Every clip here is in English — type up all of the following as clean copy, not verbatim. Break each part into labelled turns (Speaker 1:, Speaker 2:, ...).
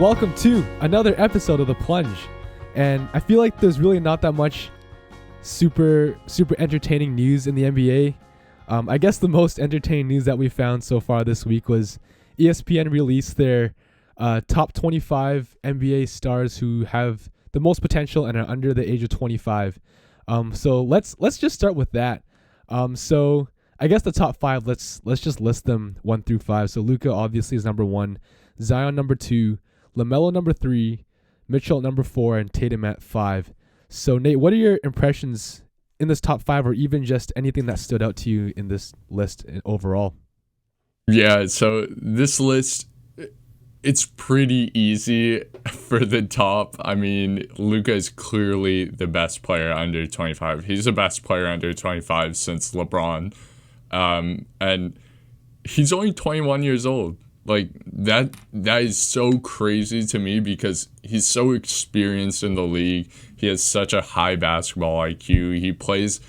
Speaker 1: Welcome to another episode of The Plunge. And I feel like there's really not that much super entertaining news in the NBA. I guess the most entertaining news that we found so far this week was ESPN released their top 25 NBA stars who have the most potential and are under the age of 25. So let's just start with that. So I guess the top five, let's just list them 1 through 5. So Luka obviously is number 1, Zion number 2, LaMelo number 3, Mitchell at number 4, and Tatum at 5. So Nate, what are your impressions in this top 5, or even just anything that stood out to you in this list overall?
Speaker 2: Yeah, so this list, it's pretty easy for the top. I mean, Luka is clearly the best player under 25. He's the best player under 25 since LeBron. And he's only 21 years old. Like, that is so crazy to me because he's so experienced in the league. He has such a high basketball IQ. He plays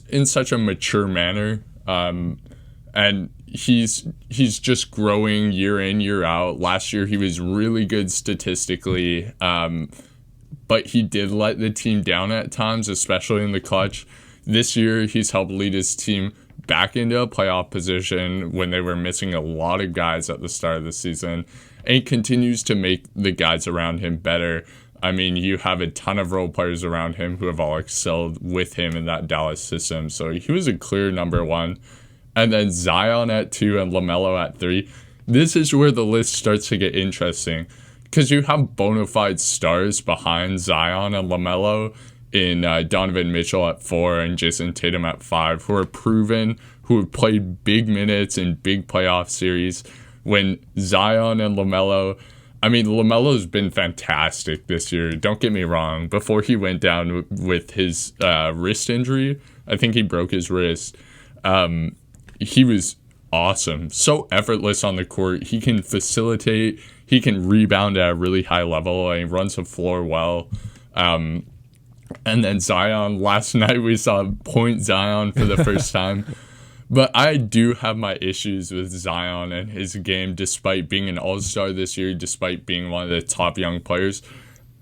Speaker 2: in such a mature manner. And he's just growing year in, year out. Last year he was really good statistically, but he did let the team down at times, especially in the clutch. This year he's helped lead his team back into a playoff position when they were missing a lot of guys at the start of the season, and he continues to make the guys around him better. I mean, you have a ton of role players around him who have all excelled with him in that Dallas system, so he was a clear number 1. And then Zion at 2 and LaMelo at 3. This is where the list starts to get interesting because you have bona fide stars behind Zion and LaMelo in Donovan Mitchell at 4 and Jason Tatum at 5, who are proven, who have played big minutes in big playoff series. When Zion and LaMelo, I mean, LaMelo's been fantastic this year, don't get me wrong. Before he went down with his wrist injury, I think he broke his wrist, he was awesome. So effortless on the court. He can facilitate. He can rebound at a really high level. And he runs the floor well. And then Zion, last night we saw point Zion for the first time. But I do have my issues with Zion and his game, despite being an all-star this year, despite being one of the top young players.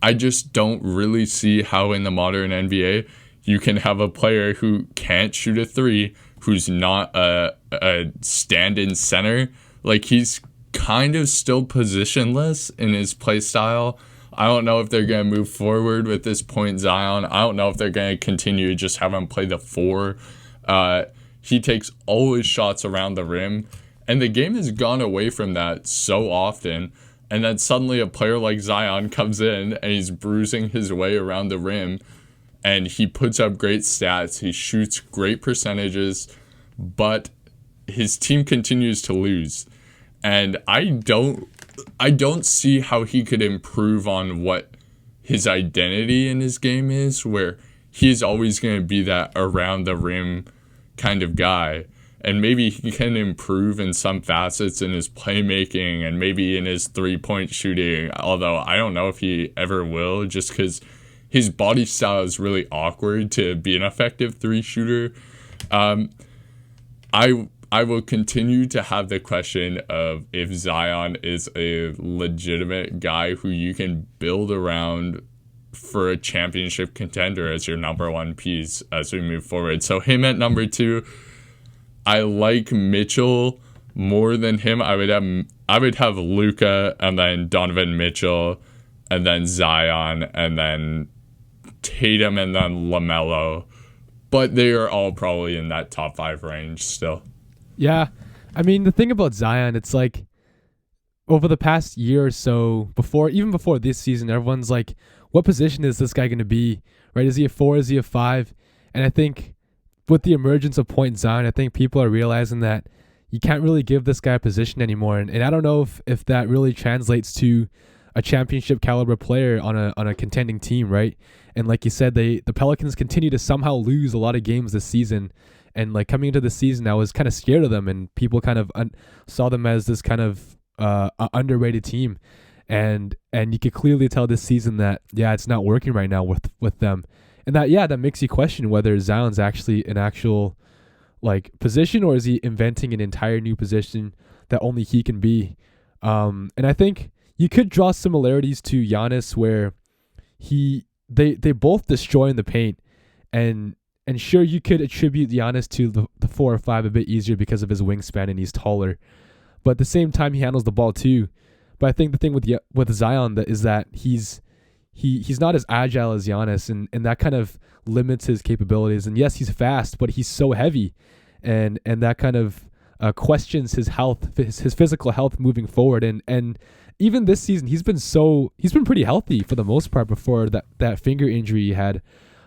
Speaker 2: I just don't really see how in the modern NBA you can have a player who can't shoot a 3, who's not a stand-in center. Like, he's kind of still positionless in his play style. I don't know if they're going to move forward with this point Zion. I don't know if they're going to continue to just have him play the 4. He takes all his shots around the rim, and the game has gone away from that so often. And then suddenly a player like Zion comes in, and he's bruising his way around the rim, and he puts up great stats. He shoots great percentages, but his team continues to lose. And I don't see how he could improve on what his identity in his game is, where he's always going to be that around the rim kind of guy. And maybe he can improve in some facets in his playmaking and maybe in his 3-point shooting, although I don't know if he ever will, just because his body style is really awkward to be an effective 3 shooter. I will continue to have the question of if Zion is a legitimate guy who you can build around for a championship contender as your number 1 piece as we move forward. So him at number 2, I like Mitchell more than him. I would have Luka and then Donovan Mitchell and then Zion and then Tatum and then LaMelo. But they are all probably in that top 5 range still.
Speaker 1: Yeah, I mean, the thing about Zion, it's like over the past year or so, even before this season, everyone's like, what position is this guy going to be, right? Is he a 4? Is he a 5? And I think with the emergence of point Zion, I think people are realizing that you can't really give this guy a position anymore. And I don't know if that really translates to a championship caliber player on a contending team, right? And like you said, the Pelicans continue to somehow lose a lot of games this season. And like coming into the season, I was kind of scared of them, and people kind of saw them as this kind of underrated team. And you could clearly tell this season that, yeah, it's not working right now with them. And that makes you question whether Zion's actually an actual like position, or is he inventing an entire new position that only he can be. And I think you could draw similarities to Giannis where they both destroy in the paint, and sure, you could attribute Giannis to the 4 or 5 a bit easier because of his wingspan and he's taller, but at the same time he handles the ball too. But I think the thing with Zion is that he's not as agile as Giannis, and that kind of limits his capabilities. And yes, he's fast, but he's so heavy, and that kind of questions his health, his physical health moving forward. And even this season, he's been pretty healthy for the most part before that finger injury he had.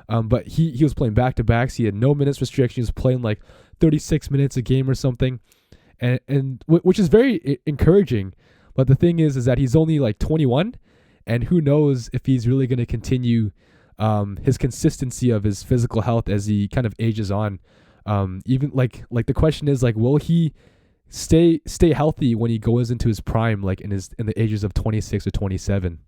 Speaker 1: But he was playing back-to-backs. He had no minutes restriction. He was playing like 36 minutes a game or something, and which is very encouraging. But the thing is that he's only like 21, and who knows if he's really going to continue his consistency of his physical health as he kind of ages on. Even like the question is like, will he stay healthy when he goes into his prime, like in the ages of 26 or 27?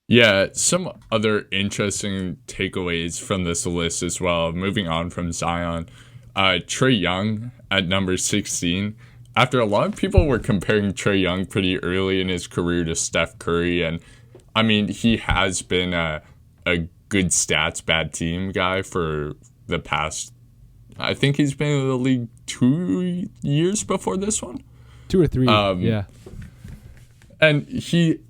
Speaker 2: Yeah, some other interesting takeaways from this list as well. Moving on from Zion, Trae Young at number 16. After a lot of people were comparing Trae Young pretty early in his career to Steph Curry, and I mean, he has been a good stats, bad team guy for the past, I think he's been in the league 2 years before this one.
Speaker 1: 2 or 3, yeah.
Speaker 2: And he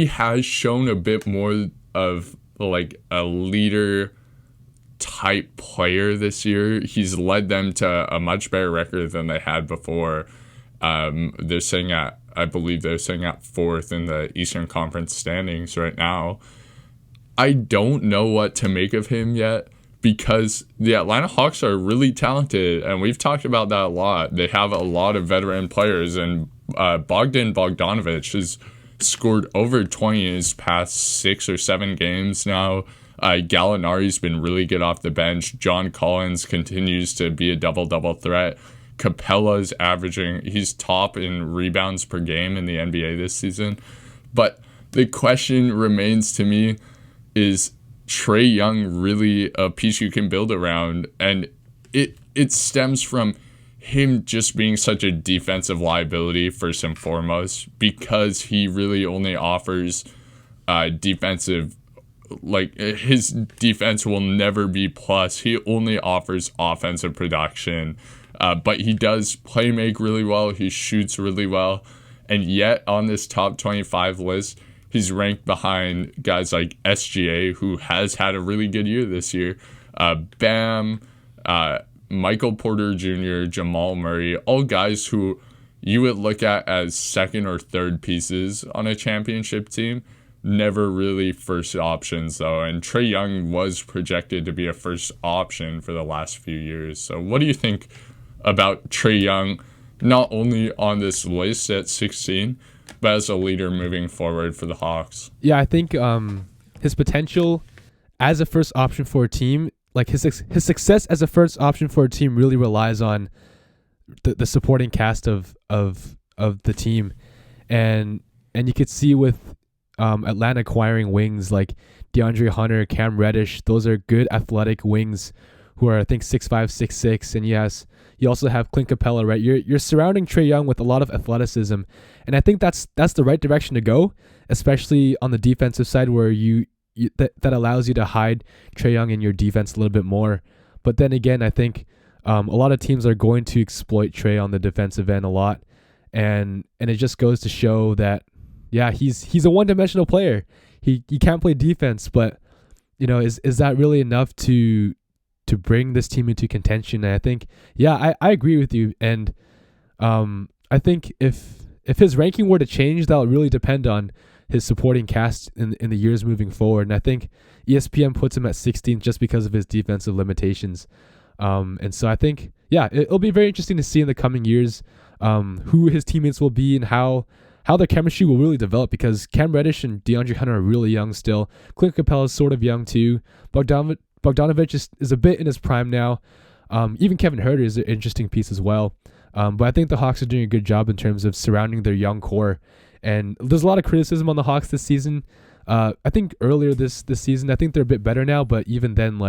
Speaker 2: has shown a bit more of like a leader type player this year. He's led them to a much better record than they had before. They're sitting at, I believe they're sitting at 4th in the Eastern Conference standings right now. I don't know what to make of him yet because the Atlanta Hawks are really talented, and we've talked about that a lot. They have a lot of veteran players, and Bogdan Bogdanovic has scored over 20 in his past 6 or 7 games now. Gallinari's been really good off the bench. John Collins continues to be a double-double threat. Capella's he's top in rebounds per game in the NBA this season. But the question remains to me, is Trae Young really a piece you can build around? And it stems from him just being such a defensive liability first and foremost, because he really only offers defensive, like his defense will never be plus. He only offers offensive production, but he does play make really well. He shoots really well, and yet on this top 25 list, he's ranked behind guys like SGA, who has had a really good year this year, Bam, Michael Porter Jr., Jamal Murray, all guys who you would look at as second or third pieces on a championship team. Never really first options, though. And Trae Young was projected to be a first option for the last few years. So what do you think about Trae Young, not only on this list at 16, but as a leader moving forward for the Hawks?
Speaker 1: Yeah, I think his potential as a first option for a team, like his success as a first option for a team, really relies on the supporting cast of the team, and you could see with Atlanta acquiring wings like DeAndre Hunter, Cam Reddish. Those are good athletic wings who are, I think, 6'5", 6'6", and yes, you also have Clint Capella, right? You're surrounding Trae Young with a lot of athleticism, and I think that's the right direction to go, especially on the defensive side where that allows you to hide Trae Young in your defense a little bit more. But then again, I think a lot of teams are going to exploit Trae on the defensive end a lot, and it just goes to show that, yeah, he's a one-dimensional player. He can't play defense, but is that really enough to bring this team into contention? And I think, yeah, I agree with you. And I think if his ranking were to change, that would really depend on his supporting cast in the years moving forward. And I think ESPN puts him at 16th just because of his defensive limitations. And so I think, yeah, it'll be very interesting to see in the coming years who his teammates will be and how their chemistry will really develop, because Cam Reddish and DeAndre Hunter are really young still. Clint Capella is sort of young too. Bogdanovic is a bit in his prime now. Even Kevin Huerter is an interesting piece as well. But I think the Hawks are doing a good job in terms of surrounding their young core. And there's a lot of criticism on the Hawks this season. I think earlier this season, I think they're a bit better now. But even then,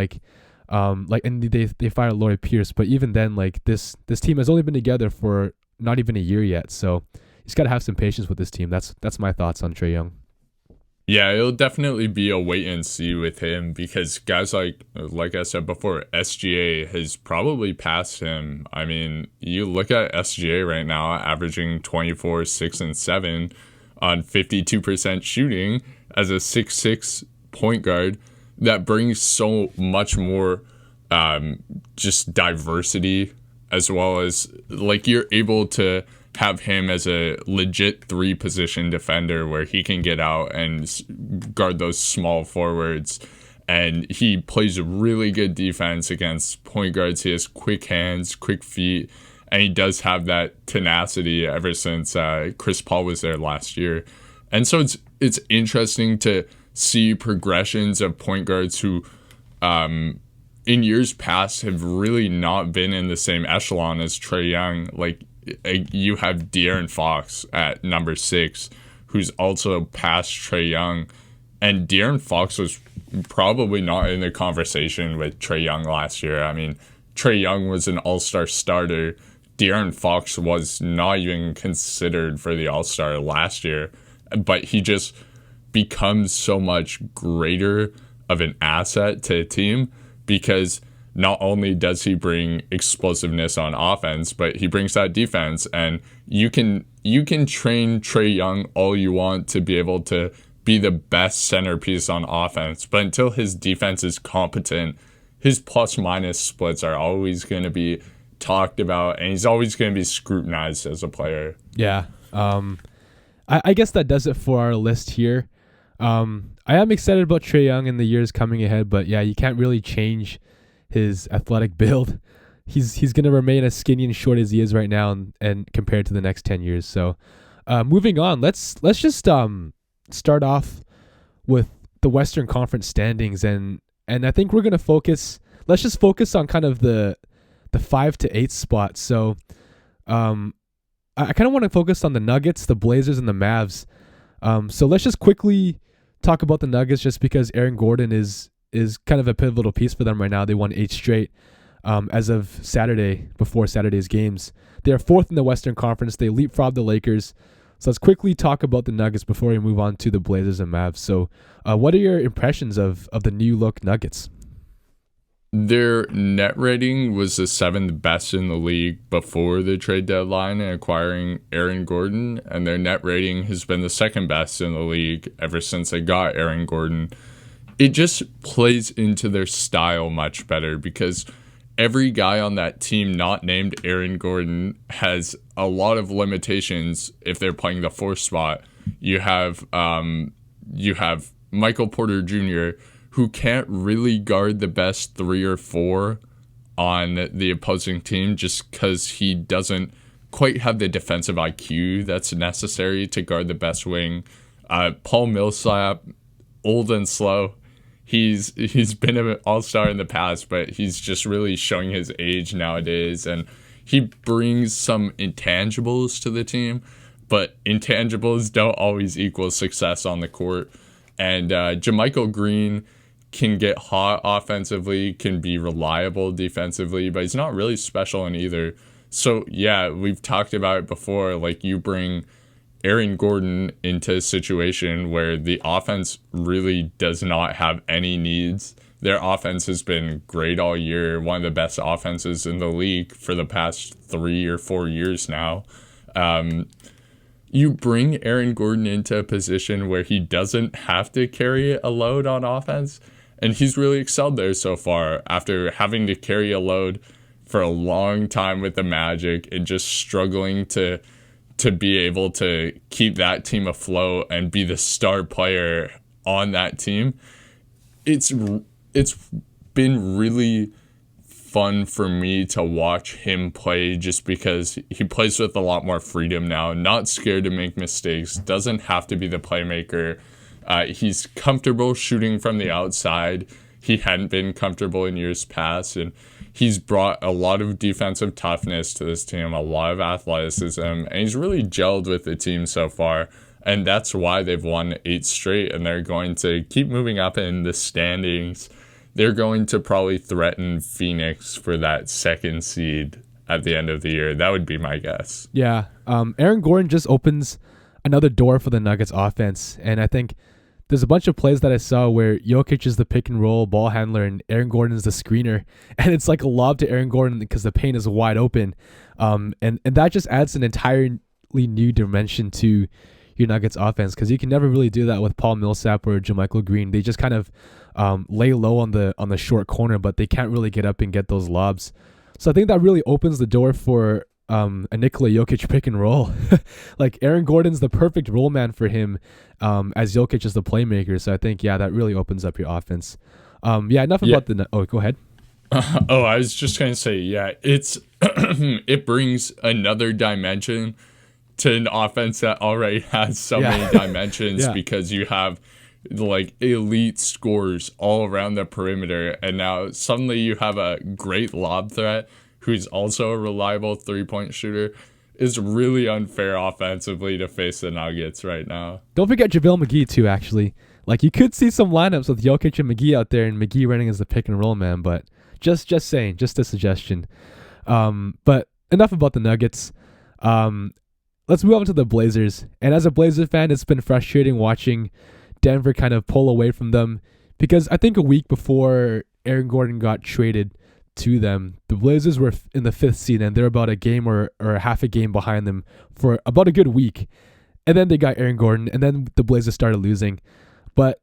Speaker 1: and they fired Lloyd Pierce. But even then, this team has only been together for not even a year yet. So he's got to have some patience with this team. That's my thoughts on Trae Young.
Speaker 2: Yeah, it'll definitely be a wait and see with him because guys like I said before, SGA has probably passed him. I mean, you look at SGA right now averaging 24, 6, and 7 on 52% shooting as a 6'6" point guard. That brings so much more just diversity, as well as like you're able to have him as a legit 3-position defender where he can get out and guard those small forwards. And he plays really good defense against point guards. He has quick hands, quick feet, and he does have that tenacity ever since Chris Paul was there last year. And so it's interesting to see progressions of point guards who in years past have really not been in the same echelon as Trae Young. Like, you have De'Aaron Fox at number 6, who's also past Trae Young. And De'Aaron Fox was probably not in the conversation with Trae Young last year. I mean, Trae Young was an all-star starter. De'Aaron Fox was not even considered for the all-star last year. But he just becomes so much greater of an asset to a team because not only does he bring explosiveness on offense, but he brings that defense. And you can train Trae Young all you want to be able to be the best centerpiece on offense. But until his defense is competent, his plus-minus splits are always going to be talked about, and he's always going to be scrutinized as a player.
Speaker 1: Yeah. I guess that does it for our list here. I am excited about Trae Young in the years coming ahead, but yeah, you can't really change his athletic build. He's going to remain as skinny and short as he is right now, and compared to the next 10 years. So, moving on, let's just start off with the Western Conference standings, and I think we're going to focus. Let's just focus on kind of the 5 to 8 spots. So, I kind of want to focus on the Nuggets, the Blazers, and the Mavs. So let's just quickly talk about the Nuggets, just because Aaron Gordon is kind of a pivotal piece for them right now. They won 8 straight as of Saturday, before Saturday's games. They are 4th in the Western Conference. They leapfrogged the Lakers. So let's quickly talk about the Nuggets before we move on to the Blazers and Mavs. So what are your impressions of the new look Nuggets?
Speaker 2: Their net rating was the 7th best in the league before the trade deadline and acquiring Aaron Gordon, and their net rating has been the 2nd best in the league ever since they got Aaron Gordon. It just plays into their style much better because every guy on that team not named Aaron Gordon has a lot of limitations if they're playing the 4th spot. You have Michael Porter Jr., who can't really guard the best 3 or 4 on the opposing team just because he doesn't quite have the defensive IQ that's necessary to guard the best wing. Paul Millsap, old and slow. He's been an all-star in the past, but he's just really showing his age nowadays, and he brings some intangibles to the team, but intangibles don't always equal success on the court. And JaMychal Green can get hot offensively, can be reliable defensively, but he's not really special in either. So, yeah, we've talked about it before. Like, you bring Aaron Gordon into a situation where the offense really does not have any needs. Their offense has been great all year, one of the best offenses in the league for the past 3 or 4 years now. You bring Aaron Gordon into a position where he doesn't have to carry a load on offense, and he's really excelled there so far after having to carry a load for a long time with the Magic and just struggling to be able to keep that team afloat and be the star player on that team. It's been really fun for me to watch him play just because he plays with a lot more freedom now, not scared to make mistakes, doesn't have to be the playmaker. He's comfortable shooting from the outside. He hadn't been comfortable in years past, and he's brought a lot of defensive toughness to this team, a lot of athleticism, and he's really gelled with the team so far. And that's why they've won 8 straight, and they're going to keep moving up in the standings. They're going to probably threaten Phoenix for that 2nd seed at the end of the year. That would be my guess.
Speaker 1: Yeah. Aaron Gordon just opens another door for the Nuggets offense. And I think there's a bunch of plays that I saw where Jokic is the pick and roll ball handler and Aaron Gordon is the screener. And it's like a lob to Aaron Gordon because the paint is wide open. And that just adds an entirely new dimension to your Nuggets offense, because you can never really do that with Paul Millsap or JaMychal Green. They just kind of lay low on the short corner, but they can't really get up and get those lobs. So I think that really opens the door for a Nikola Jokic pick and roll. Like Aaron Gordon's the perfect role man for him, as Jokic is the playmaker. So I think, yeah, that really opens up your offense. Enough about the... Oh, go ahead.
Speaker 2: I was just going to say, yeah, it brings another dimension to an offense that already has so many dimensions, because you have like elite scorers all around the perimeter, and now suddenly you have a great lob threat who's also a reliable three-point shooter. Is really unfair offensively to face the Nuggets right now.
Speaker 1: Don't forget JaVale McGee too, actually. Like, you could see some lineups with Jokic and McGee out there, and McGee running as the pick and roll man, but just saying, just a suggestion. But enough about the Nuggets. Let's move on to the Blazers. And as a Blazer fan, it's been frustrating watching Denver kind of pull away from them, because I think a week before Aaron Gordon got traded to them, the Blazers were in the 5th seed, and they're about a game or half a game behind them for about a good week. And then they got Aaron Gordon, and then the Blazers started losing. But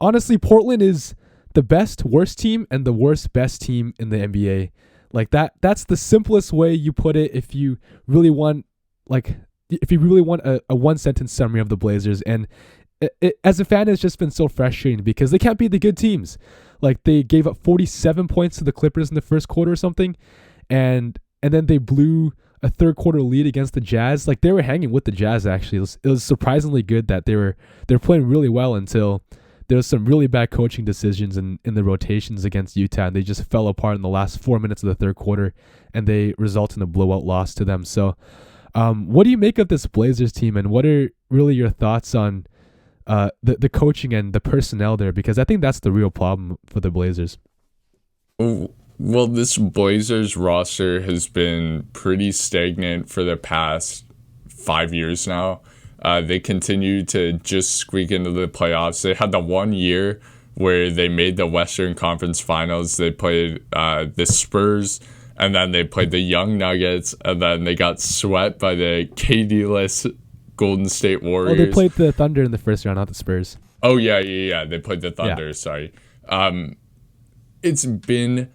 Speaker 1: honestly, Portland is the best worst team and the worst best team in the NBA. Like that's the simplest way you put it if you really want a one sentence summary of the Blazers. And it, as a fan, it's just been so frustrating because they can't beat the good teams. Like, they gave up 47 points to the Clippers in the first quarter or something, and then they blew a third quarter lead against the Jazz. Like, they were hanging with the Jazz, actually. It was surprisingly good that they were playing really well until there was some really bad coaching decisions in the rotations against Utah, and they just fell apart in the last 4 minutes of the third quarter, and they result in a blowout loss to them. So what do you make of this Blazers team, and what are really your thoughts on the coaching and the personnel there? Because I think that's the real problem for the Blazers.
Speaker 2: Well, this Blazers roster has been pretty stagnant for the past 5 years now. They continue to just squeak into the playoffs. They had the 1 year where they made the Western Conference Finals. They played the Spurs, and then they played the Young Nuggets, and then they got swept by the KD-less Golden State Warriors.
Speaker 1: Oh, they played the Thunder in the first round, not the Spurs.
Speaker 2: Oh, yeah. They played the Thunder, sorry. It's been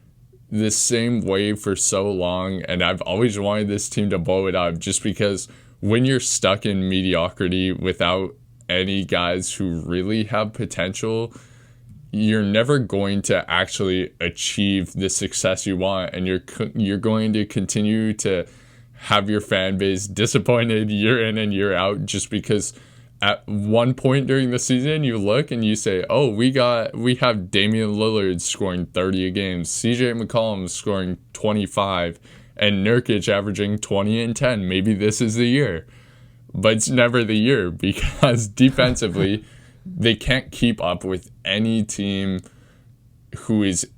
Speaker 2: the same way for so long, and I've always wanted this team to blow it up, just because when you're stuck in mediocrity without any guys who really have potential, you're never going to actually achieve the success you want, and you're going to continue to have your fan base disappointed year in and year out, just because at one point during the season you look and you say, oh, we have Damian Lillard scoring 30 a game, CJ McCollum scoring 25, and Nurkic averaging 20 and 10. Maybe this is the year. But it's never the year, because defensively they can't keep up with any team who is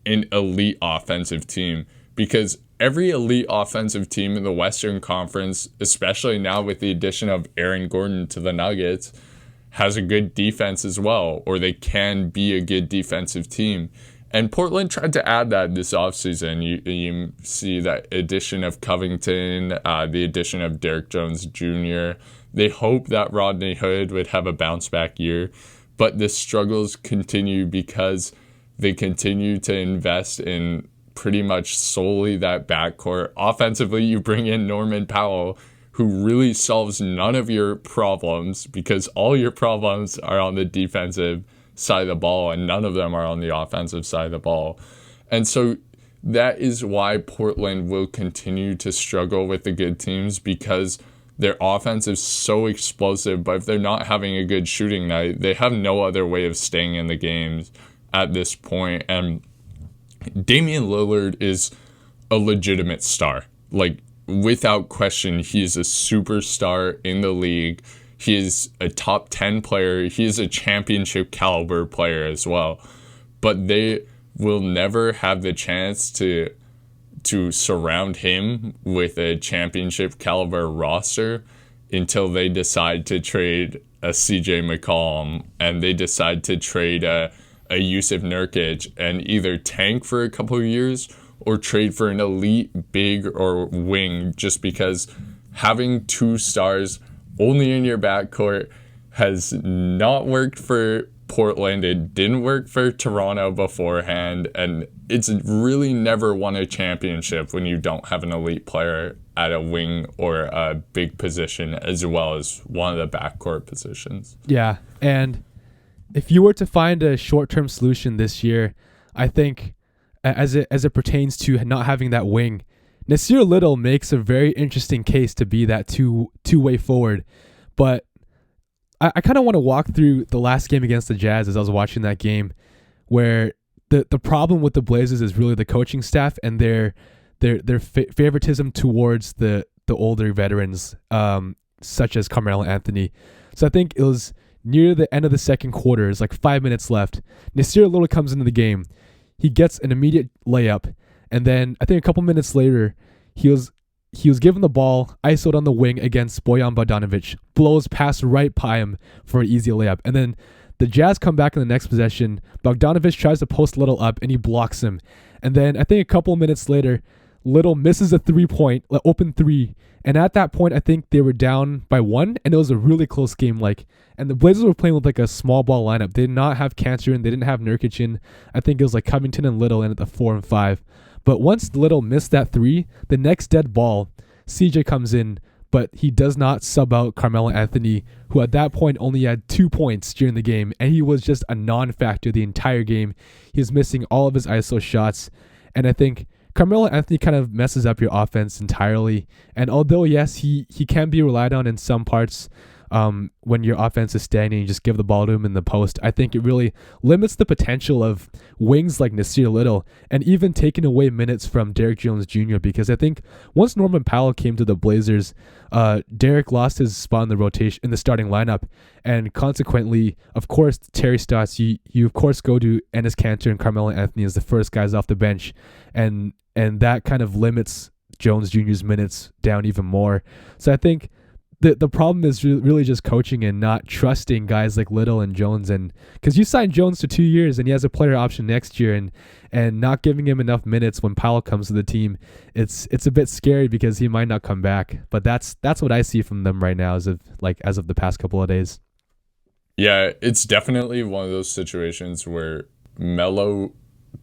Speaker 2: an elite offensive team, because every elite offensive team in the Western Conference, especially now with the addition of Aaron Gordon to the Nuggets, has a good defense as well, or they can be a good defensive team. And Portland tried to add that this offseason. You see that addition of Covington, the addition of Derrick Jones Jr. They hope that Rodney Hood would have a bounce-back year, but the struggles continue because they continue to invest in pretty much solely that backcourt. Offensively, you bring in Norman Powell, who really solves none of your problems, because all your problems are on the defensive side of the ball and none of them are on the offensive side of the ball. And so that is why Portland will continue to struggle with the good teams, because their offense is so explosive, but if they're not having a good shooting night, they have no other way of staying in the games at this point. And Damian Lillard is a legitimate star. Like, without question, he is a superstar in the league. He is a top 10 player. He is a championship caliber player as well. But they will never have the chance to to surround him with a championship caliber roster until they decide to trade a CJ McCollum and they decide to trade a Jusuf Nurkic and either tank for a couple of years or trade for an elite big or wing, just because having 2 stars only in your backcourt has not worked for Portland. It didn't work for Toronto beforehand, and it's really never won a championship when you don't have an elite player at a wing or a big position as well as one of the backcourt positions.
Speaker 1: Yeah, and if you were to find a short-term solution this year, I think as it pertains to not having that wing, Nasir Little makes a very interesting case to be that two-way forward. But I kind of want to walk through the last game against the Jazz as I was watching that game, where the problem with the Blazers is really the coaching staff and their favoritism towards the older veterans, such as Carmelo Anthony. So I think it was near the end of the second quarter, it's like 5 minutes left. Nasir Little comes into the game. He gets an immediate layup, and then I think a couple minutes later, he was given the ball, isoed on the wing against Bojan Bogdanovic, blows past right by him for an easy layup. And then the Jazz come back in the next possession. Bogdanovic tries to post Little up, and he blocks him. And then I think a couple minutes later, Little misses a 3-point, open 3. And at that point, I think they were down by 1, and it was a really close game. And the Blazers were playing with like a small ball lineup. They did not have Cantor in. They didn't have Nurkic in. I think it was like Covington and Little in at the 4 and 5. But once Little missed that 3, the next dead ball, CJ comes in, but he does not sub out Carmelo Anthony, who at that point only had 2 points during the game, and he was just a non-factor the entire game. He was missing all of his ISO shots, and I think Carmelo Anthony kind of messes up your offense entirely. And although, yes, he can be relied on in some parts, when your offense is standing, you just give the ball to him in the post. I think it really limits the potential of wings like Nasir Little, and even taking away minutes from Derrick Jones Jr. Because I think once Norman Powell came to the Blazers, Derrick lost his spot in the rotation in the starting lineup, and consequently, of course, Terry Stotts, you of course go to Enes Kanter and Carmelo Anthony as the first guys off the bench, and that kind of limits Jones Jr.'s minutes down even more. So I think the problem is really just coaching and not trusting guys like Little and Jones, and because you signed Jones to 2 years and he has a player option next year, and not giving him enough minutes when Powell comes to the team, it's a bit scary because he might not come back. But that's what I see from them right now as of the past couple of days.
Speaker 2: Yeah, it's definitely one of those situations where Melo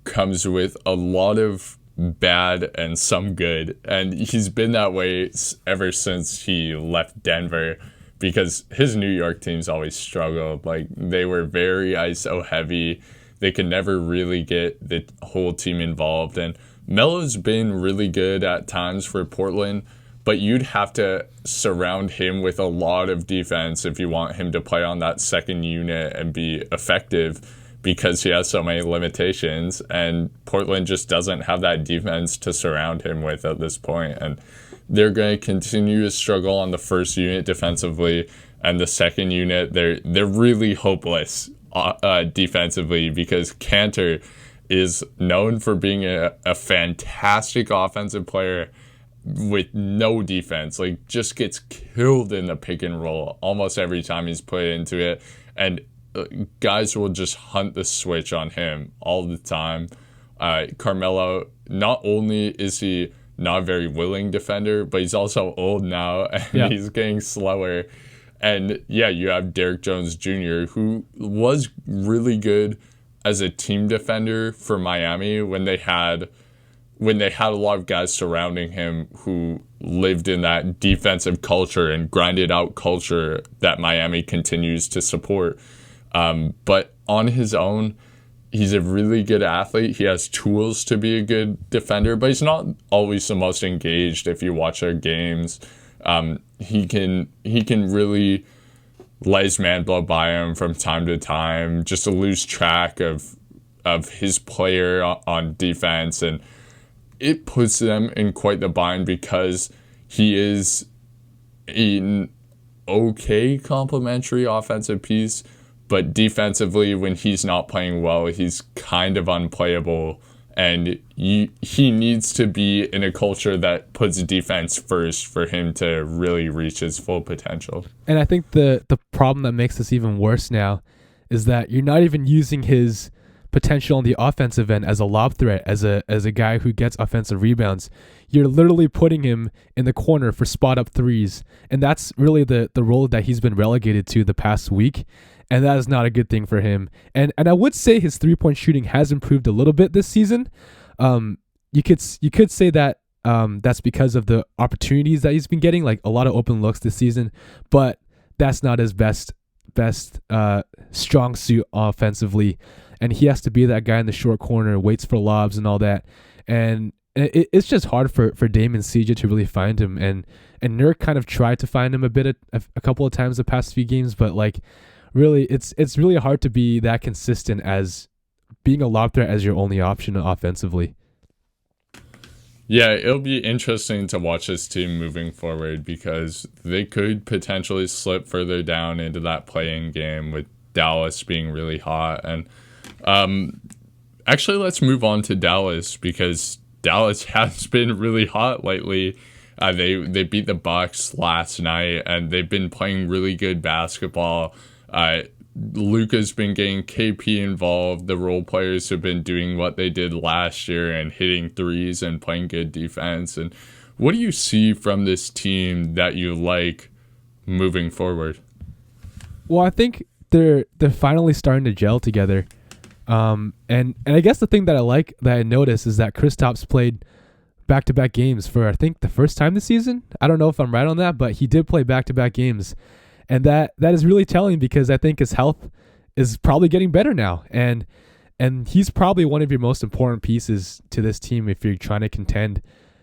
Speaker 2: comes with a lot of bad and some good, and he's been that way ever since he left Denver, because his New York teams always struggled. Like, they were very ISO heavy. They could never really get the whole team involved, and Melo's been really good at times for Portland, but you'd have to surround him with a lot of defense if you want him to play on that second unit and be effective, because he has so many limitations, and Portland just doesn't have that defense to surround him with at this point. And they're going to continue to struggle on the first unit defensively, and the second unit, they're really hopeless defensively, because Cantor is known for being a fantastic offensive player with no defense. Like, just gets killed in the pick and roll almost every time he's put into it, and guys will just hunt the switch on him all the time. Carmelo, not only is he not a very willing defender, but he's also old now, and he's getting slower. And yeah, you have Derrick Jones Jr., who was really good as a team defender for Miami when they had a lot of guys surrounding him who lived in that defensive culture and grinded out culture that Miami continues to support. But on his own, he's a really good athlete. He has tools to be a good defender, but he's not always the most engaged. If you watch our games, he can really let his man blow by him from time to time, just to lose track of his player on defense, and it puts them in quite the bind because he is an okay complementary offensive piece. But defensively, when he's not playing well, he's kind of unplayable. and he needs to be in a culture that puts defense first for him to really reach his full potential.
Speaker 1: And I think the problem that makes this even worse now is that you're not even using his potential on the offensive end as a lob threat, as a guy who gets offensive rebounds. You're literally putting him in the corner for spot up threes, and that's really the role that he's been relegated to the past week, and that is not a good thing for him. And I would say his 3-point shooting has improved a little bit this season. You could say that that's because of the opportunities that he's been getting, like a lot of open looks this season, but that's not his best strong suit offensively, and he has to be that guy in the short corner, waits for lobs and all that, and it's just hard for Dame and CJ to really find him, and Nurk kind of tried to find him a couple of times the past few games, but like really it's really hard to be that consistent as being a lob threat as your only option offensively.
Speaker 2: Yeah, it'll be interesting to watch this team moving forward because they could potentially slip further down into that play-in game with Dallas being really hot. And actually, let's move on to Dallas because Dallas has been really hot lately. They beat the Bucks last night, and they've been playing really good basketball. Luka's been getting KP involved. The role players have been doing what they did last year and hitting threes and playing good defense. And what do you see from this team that you like moving forward?
Speaker 1: Well, I think they're finally starting to gel together. And I guess the thing that I noticed is that Kristaps played back-to-back games for I think the first time this season. I don't know if I'm right on that, but he did play back-to-back games. And that is really telling because I think his health is probably getting better now. And he's probably one of your most important pieces to this team if you're trying to contend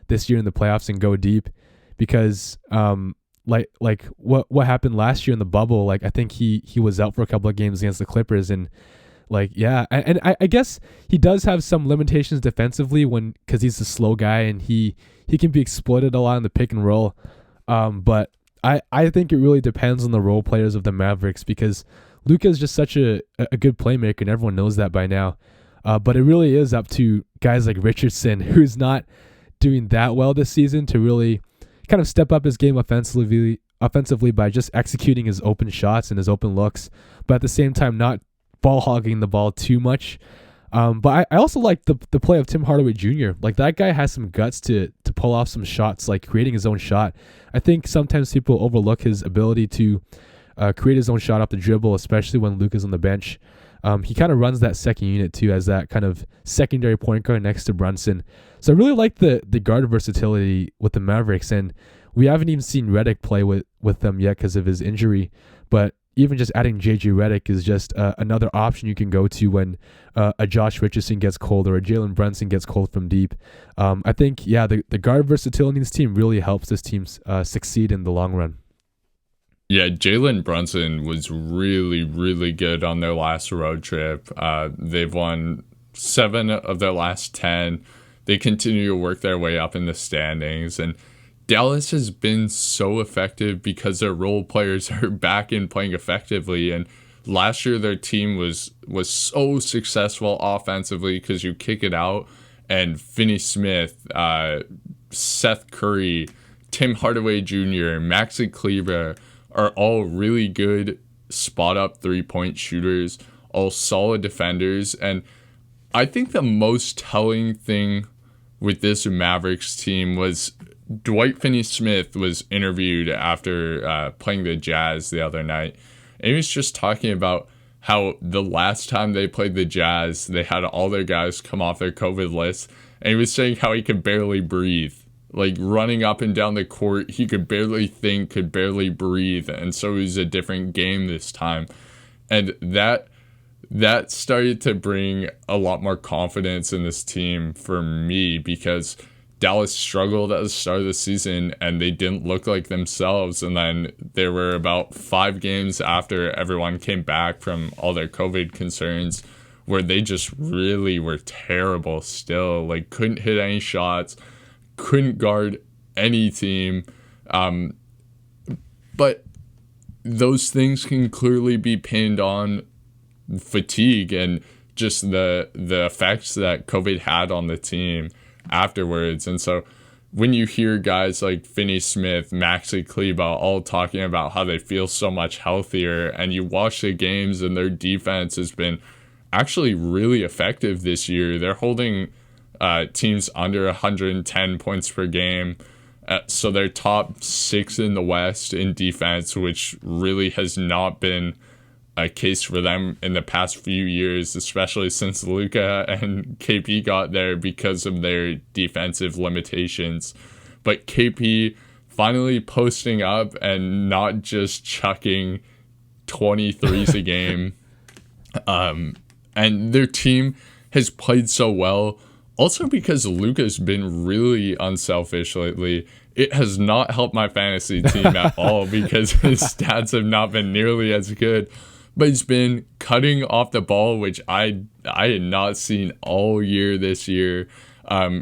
Speaker 1: this year in the playoffs and go deep. Because like what happened last year in the bubble, like I think he was out for a couple of games against the Clippers, and like yeah, and I guess he does have some limitations defensively because he's a slow guy and he can be exploited a lot in the pick and roll. But I think it really depends on the role players of the Mavericks because Luka is just such a good playmaker and everyone knows that by now. But it really is up to guys like Richardson, who's not doing that well this season, to really kind of step up his game offensively by just executing his open shots and his open looks, but at the same time not ball hogging the ball too much. But I also like the play of Tim Hardaway Jr. Like that guy has some guts to pull off some shots, like creating his own shot. I think sometimes people overlook his ability to create his own shot off the dribble, especially when Luka's on the bench. He kind of runs that second unit too as that kind of secondary point guard next to Brunson. So I really like the guard versatility with the Mavericks, and we haven't even seen Redick play with them yet because of his injury. But even just adding JJ Redick is just another option you can go to when a Josh Richardson gets cold or a Jalen Brunson gets cold from deep. I think, yeah, the guard versatility in this team really helps this team succeed in the long run.
Speaker 2: Yeah, Jalen Brunson was really, really good on their last road trip. They've won 7 of their last 10. They continue to work their way up in the standings, and Dallas has been so effective because their role players are back and playing effectively. And last year their team was so successful offensively because you kick it out, and Finney Smith, Seth Curry, Tim Hardaway Jr., Maxi Kleber are all really good spot-up three-point shooters, all solid defenders. And I think the most telling thing with this Mavericks team was Dwight Finney-Smith was interviewed after playing the Jazz the other night, and he was just talking about how the last time they played the Jazz, they had all their guys come off their COVID list, and he was saying how he could barely breathe. Like, running up and down the court, he could barely think, could barely breathe, and so it was a different game this time. And that started to bring a lot more confidence in this team for me because Dallas struggled at the start of the season and they didn't look like themselves. And then there were about 5 games after everyone came back from all their COVID concerns where they just really were terrible still. Like, couldn't hit any shots, couldn't guard any team. But those things can clearly be pinned on fatigue and just the effects that COVID had on the team afterwards. And so when you hear guys like Finney Smith, Maxi Kleber all talking about how they feel so much healthier, and you watch the games and their defense has been actually really effective this year. They're holding teams under 110 points per game. So they're top 6 in the West in defense, which really has not been a case for them in the past few years, especially since Luka and KP got there because of their defensive limitations. But KP finally posting up and not just chucking 23s a game. And their team has played so well. Also because Luka's been really unselfish lately. It has not helped my fantasy team at all because his stats have not been nearly as good. But he's been cutting off the ball, which I had not seen all year this year.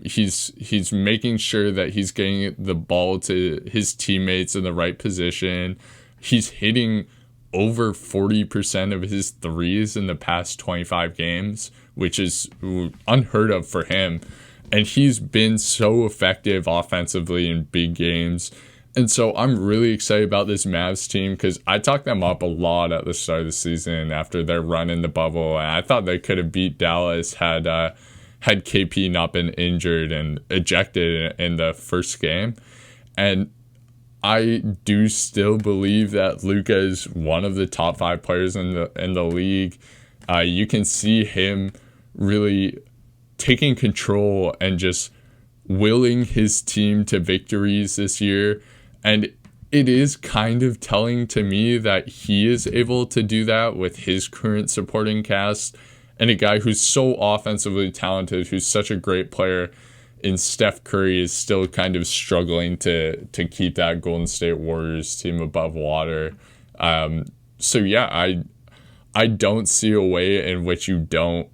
Speaker 2: He's making sure that he's getting the ball to his teammates in the right position. He's hitting over 40% of his threes in the past 25 games, which is unheard of for him. And he's been so effective offensively in big games. And so I'm really excited about this Mavs team because I talked them up a lot at the start of the season after their run in the bubble. And I thought they could have beat Dallas had KP not been injured and ejected in the first game. And I do still believe that Luka is one of the top 5 players in the league. You can see him really taking control and just willing his team to victories this year. And it is kind of telling to me that he is able to do that with his current supporting cast, and a guy who's so offensively talented, who's such a great player in Steph Curry, is still kind of struggling to keep that Golden State Warriors team above water. So yeah, I don't see a way in which you don't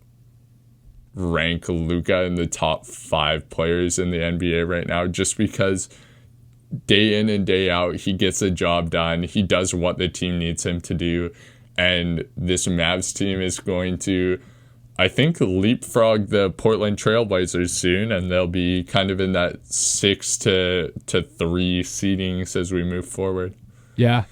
Speaker 2: rank Luka in the top 5 players in the NBA right now, just because day in and day out he gets the job done. He does what the team needs him to do, and this Mavs team is going to, I think, leapfrog the Portland Trailblazers soon, and they'll be kind of in that 6 to 3 seedings as we move forward.
Speaker 1: Yeah.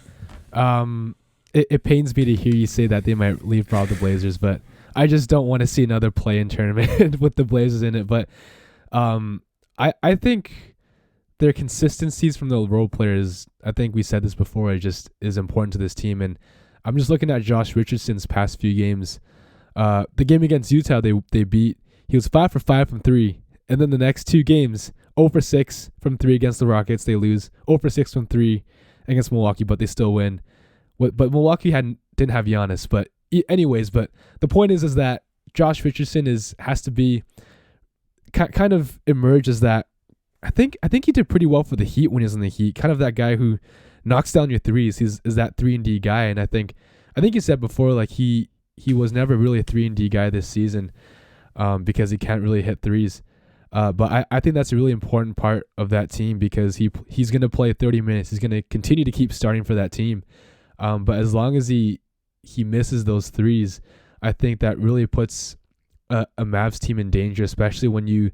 Speaker 1: It pains me to hear you say that they might leapfrog the Blazers, but I just don't want to see another play-in tournament with the Blazers in it. But I think their consistencies from the role players, I think we said this before, is important to this team. And I'm just looking at Josh Richardson's past few games. The game against Utah, they beat. He was 5 for 5 from 3, and then the next 2 games, 0 for 6 from 3 against the Rockets. They lose. 0 for 6 from 3 against Milwaukee, but they still win. But Milwaukee didn't have Giannis. But anyways, but the point is that Josh Richardson has to be kind of emerge as that. I think he did pretty well for the Heat when he was in the Heat. Kind of that guy who knocks down your threes. Is that 3-and-D guy, and I think you said before, like he was never really a 3-and-D guy this season because he can't really hit threes. But I think that's a really important part of that team because he's going to play 30 minutes. He's going to continue to keep starting for that team. But as long as he misses those threes, I think that really puts a Mavs team in danger, especially when you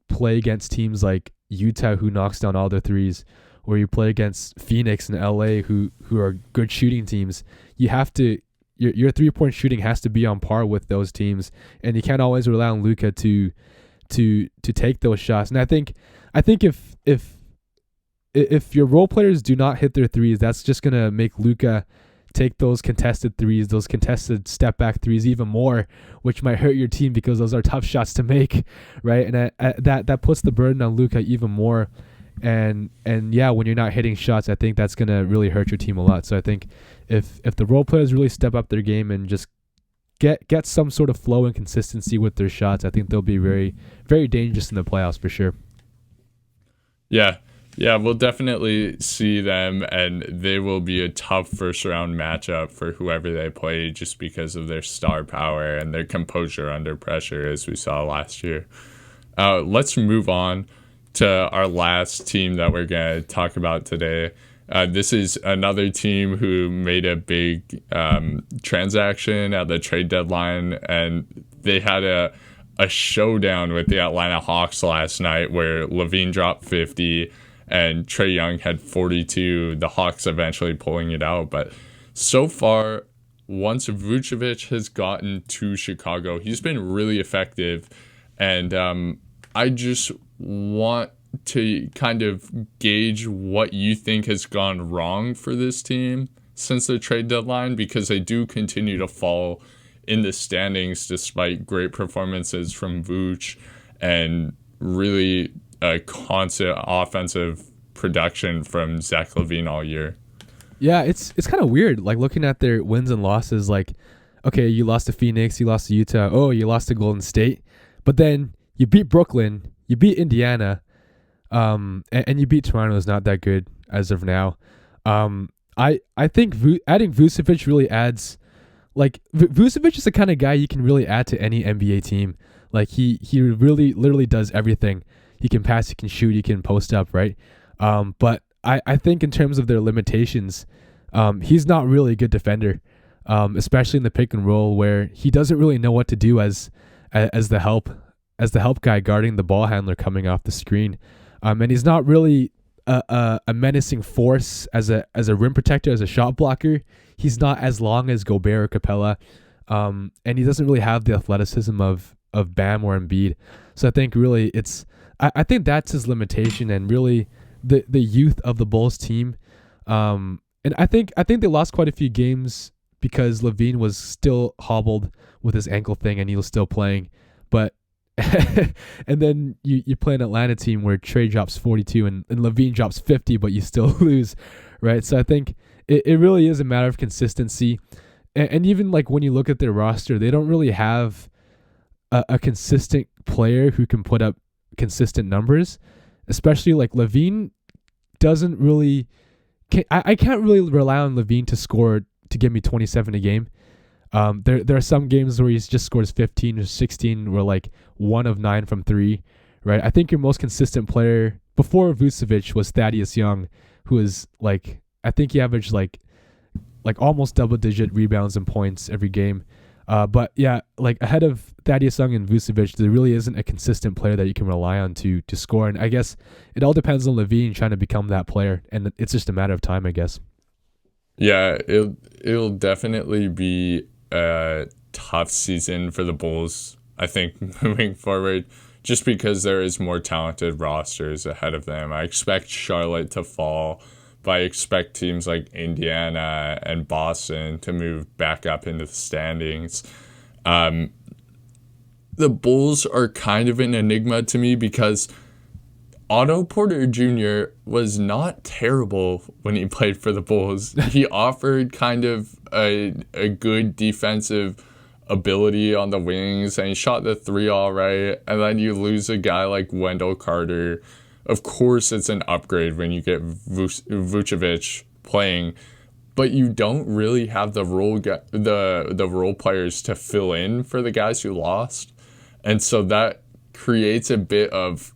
Speaker 1: play against teams like Utah who knocks down all their threes, or you play against Phoenix and LA who are good shooting teams. You have to your 3-point shooting has to be on par with those teams, and you can't always rely on Luka to take those shots. And I think if your role players do not hit their threes, that's just gonna make Luka take those contested threes, those contested step back threes even more, which might hurt your team because those are tough shots to make, right? And that puts the burden on Luka even more. And yeah, when you're not hitting shots, I think that's gonna really hurt your team a lot. So I think if the role players really step up their game and just get some sort of flow and consistency with their shots, I think they'll be very, very dangerous in the playoffs for sure.
Speaker 2: Yeah, we'll definitely see them, and they will be a tough first-round matchup for whoever they play just because of their star power and their composure under pressure, as we saw last year. Let's move on to our last team that we're going to talk about today. This is another team who made a big transaction at the trade deadline, and they had a showdown with the Atlanta Hawks last night where LaVine dropped 50 and Trae Young had 42. The Hawks eventually pulling it out. But so far, once Vucevic has gotten to Chicago, he's been really effective. And I just want to kind of gauge what you think has gone wrong for this team since the trade deadline, because they do continue to fall in the standings despite great performances from Vuce and really a constant offensive production from Zach LaVine all year.
Speaker 1: Yeah, it's kind of weird, like looking at their wins and losses. Like, okay, you lost to Phoenix, you lost to Utah, oh, you lost to Golden State, but then you beat Brooklyn, you beat Indiana, and you beat Toronto is not that good as of now. I think adding Vucevic really adds, like, Vucevic is the kind of guy you can really add to any NBA team. Like, he really literally does everything. He can pass, he can shoot, he can post up, right? But I think in terms of their limitations, he's not really a good defender, especially in the pick and roll where he doesn't really know what to do as the help guy guarding the ball handler coming off the screen. And he's not really a menacing force as a rim protector, as a shot blocker. He's not as long as Gobert or Capella, and he doesn't really have the athleticism of Bam or Embiid. So I think really I think that's his limitation, and really the youth of the Bulls team. And I think they lost quite a few games because LaVine was still hobbled with his ankle thing and he was still playing. But and then you play an Atlanta team where Trae drops 42 and LaVine drops 50, but you still lose, right? So I think it really is a matter of consistency. And even like when you look at their roster, they don't really have a consistent player who can put up consistent numbers, especially like LaVine doesn't really. I can't really rely on LaVine to score to give me 27 a game. There are some games where he just scores 15 or 16, where like 1 of 9 from 3, right? I think your most consistent player before Vucevic was Thaddeus Young, who is like, I think he averaged like almost double-digit rebounds and points every game. But yeah, like ahead of Thaddeus Young and Vucevic, there really isn't a consistent player that you can rely on to score. And I guess it all depends on LaVine trying to become that player, and it's just a matter of time, I guess.
Speaker 2: Yeah, it'll definitely be a tough season for the Bulls, I think, moving forward, just because there is more talented rosters ahead of them. I expect Charlotte to fall, but I expect teams like Indiana and Boston to move back up into the standings. The Bulls are kind of an enigma to me because Otto Porter Jr. was not terrible when he played for the Bulls. He offered kind of a good defensive ability on the wings, and he shot the three all right. And then you lose a guy like Wendell Carter. Of course, it's an upgrade when you get Vucevic playing, but you don't really have the role players to fill in for the guys who lost, and so that creates a bit of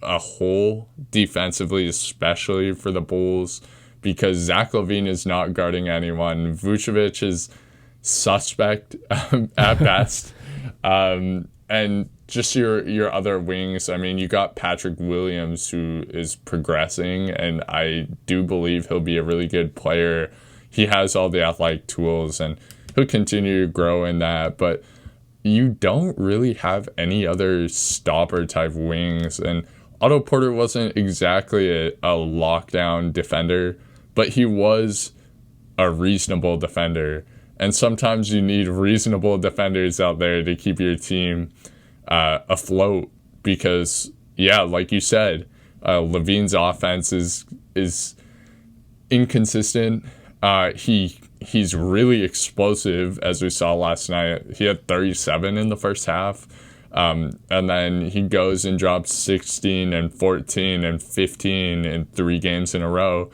Speaker 2: a hole defensively, especially for the Bulls, because Zach LaVine is not guarding anyone. Vucevic is suspect at best. And just your other wings, I mean, you got Patrick Williams, who is progressing, and I do believe he'll be a really good player. He has all the athletic tools, and he'll continue to grow in that, but you don't really have any other stopper type wings. And Otto Porter wasn't exactly a lockdown defender, but he was a reasonable defender. And sometimes you need reasonable defenders out there to keep your team afloat because, yeah, like you said, LaVine's offense is inconsistent. He's really explosive, as we saw last night. He had 37 in the first half. And then he goes and drops 16 and 14 and 15 in 3 games in a row.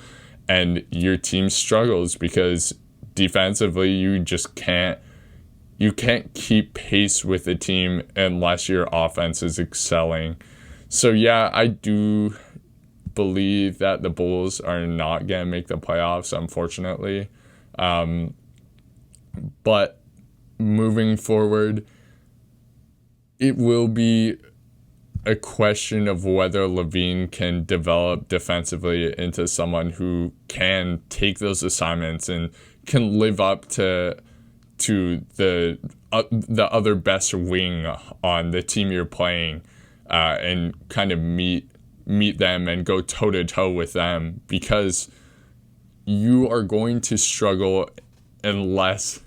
Speaker 2: And your team struggles because defensively you can't keep pace with the team unless your offense is excelling. So yeah, I do believe that the Bulls are not going to make the playoffs, unfortunately. But moving forward, it will be a question of whether LaVine can develop defensively into someone who can take those assignments and can live up to the other best wing on the team you're playing, and kind of meet them and go toe to toe with them, because you are going to struggle unless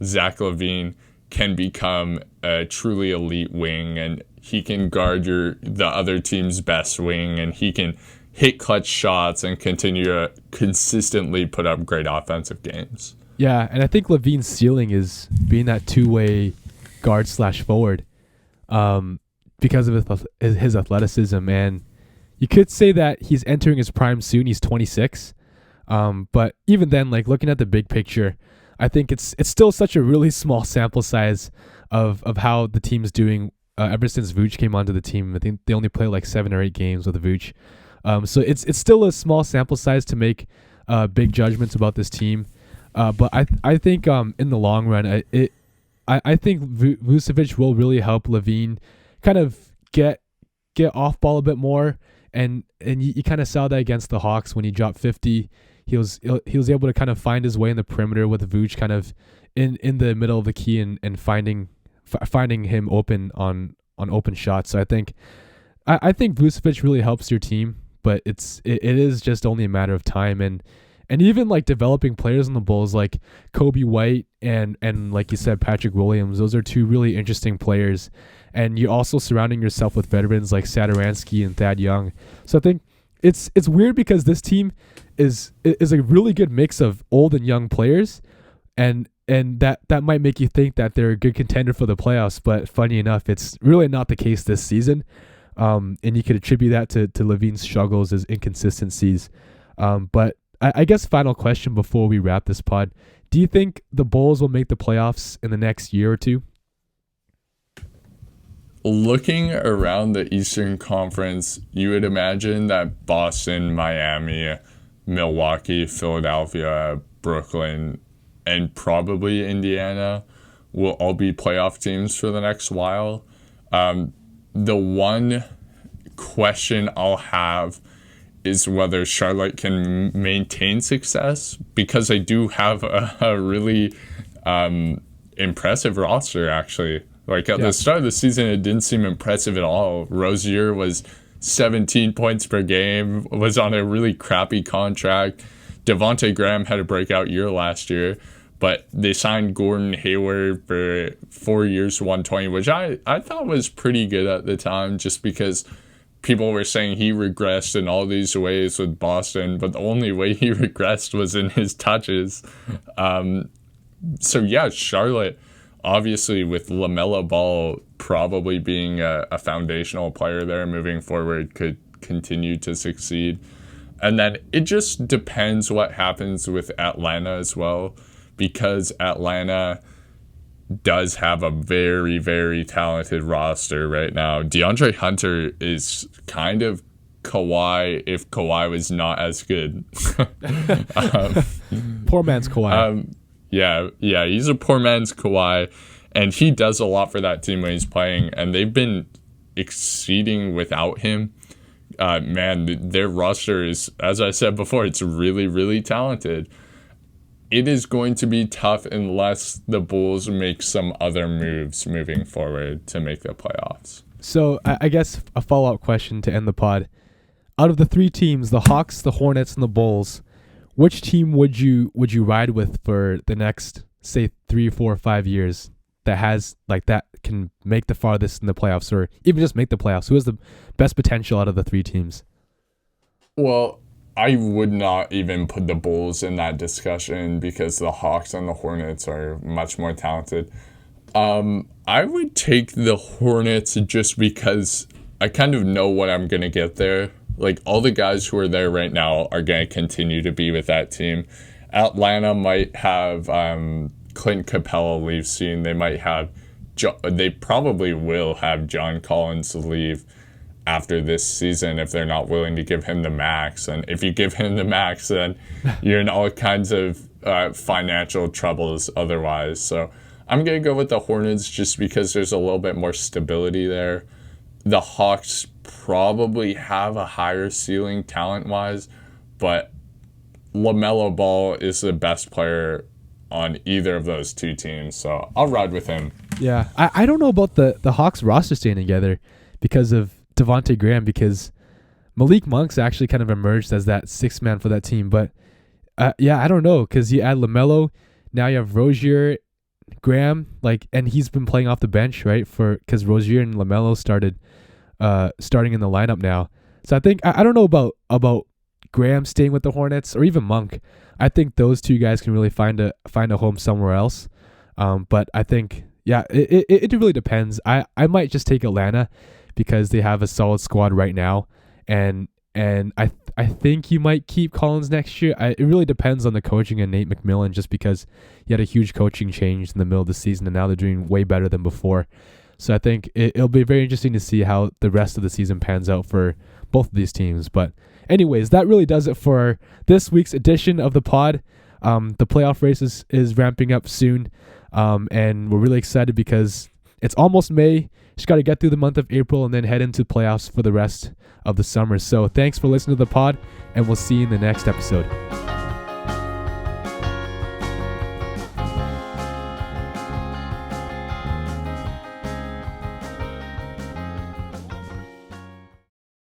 Speaker 2: Zach LaVine can become a truly elite wing, and he can guard the other team's best wing, and he can hit clutch shots and continue to consistently put up great offensive games.
Speaker 1: Yeah, and I think LaVine's ceiling is being that two-way guard / forward, because of his athleticism. And you could say that he's entering his prime soon. He's 26. But even then, like, looking at the big picture, I think it's still such a really small sample size of how the team's doing ever since Vuc came onto the team. I think they only play like 7 or 8 games with Vuc. So it's still a small sample size to make big judgments about this team. But I think in the long run, I think Vucevic will really help LaVine kind of get off ball a bit more, and you kind of saw that against the Hawks when he dropped 50. He was able to kind of find his way in the perimeter with Vuc kind of in the middle of the key and finding him open on open shots. So I think Vucevic really helps your team, but it is just only a matter of time, and even like developing players on the Bulls like Kobe White and like you said, Patrick Williams. Those are 2 really interesting players, and you're also surrounding yourself with veterans like Satoransky and Thad Young. So I think it's weird because this team is a really good mix of old and young players, and that might make you think that they're a good contender for the playoffs. But funny enough, it's really not the case this season, and you could attribute that to LaVine's struggles, his inconsistencies. But I guess final question before we wrap this pod: do you think the Bulls will make the playoffs in the next year or 2?
Speaker 2: Looking around the Eastern Conference, you would imagine that Boston, Miami, Milwaukee, Philadelphia, Brooklyn, and probably Indiana will all be playoff teams for the next while. The one question I'll have is whether Charlotte can maintain success, because they do have a really impressive roster, actually. Like at the start of the season, it didn't seem impressive at all. Rozier was 17 points per game, was on a really crappy contract. Devontae Graham had a breakout year last year, but they signed Gordon Hayward for 4 years, 120, which I thought was pretty good at the time, just because people were saying he regressed in all these ways with Boston, but the only way he regressed was in his touches. So yeah, Charlotte, obviously with LaMelo Ball probably being a foundational player there moving forward, could continue to succeed. And then it just depends what happens with Atlanta as well, because Atlanta does have a very, very talented roster right now. DeAndre Hunter is kind of Kawhi if Kawhi was not as good.
Speaker 1: Poor man's Kawhi.
Speaker 2: Yeah, he's a poor man's Kawhi, and he does a lot for that team when he's playing, and they've been exceeding without him. Their roster is, as I said before, it's really, really talented. It is going to be tough unless the Bulls make some other moves moving forward to make the playoffs.
Speaker 1: So I guess a follow-up question to end the pod. Out of the 3 teams, the Hawks, the Hornets, and the Bulls, which team would you ride with for the next, say, 3, 4, 5 years that can make the farthest in the playoffs, or even just make the playoffs? Who has the best potential out of the 3 teams?
Speaker 2: Well, I would not even put the Bulls in that discussion because the Hawks and the Hornets are much more talented. I would take the Hornets just because I kind of know what I'm going to get there. Like, all the guys who are there right now are going to continue to be with that team. Atlanta might have Clint Capella leave soon. They might have, they probably will have John Collins leave after this season if they're not willing to give him the max. And if you give him the max, then you're in all kinds of financial troubles otherwise. So I'm going to go with the Hornets just because there's a little bit more stability there. The Hawks probably have a higher ceiling talent-wise, but LaMelo Ball is the best player on either of those two teams, so I'll ride with him.
Speaker 1: Yeah, I don't know about the Hawks roster staying together because of Devontae Graham, because Malik Monk's actually kind of emerged as that sixth man for that team. But yeah, I don't know, because you add LaMelo, now you have Rozier, Graham, and he's been playing off the bench, right? Because Rozier and LaMelo starting in the lineup now. So I think I don't know about Graham staying with the Hornets or even Monk. I think those two guys can really find a home somewhere else. But I think, yeah, it really depends. I might just take Atlanta because they have a solid squad right now, and I think you might keep Collins next year. It really depends on the coaching and Nate McMillan, just because he had a huge coaching change in the middle of the season, and now they're doing way better than before. So I think it'll be very interesting to see how the rest of the season pans out for both of these teams. But anyways, that really does it for this week's edition of the pod. The playoff race is ramping up soon, and we're really excited because it's almost May. Just got to get through the month of April and then head into playoffs for the rest of the summer. So thanks for listening to the pod, and we'll see you in the next episode.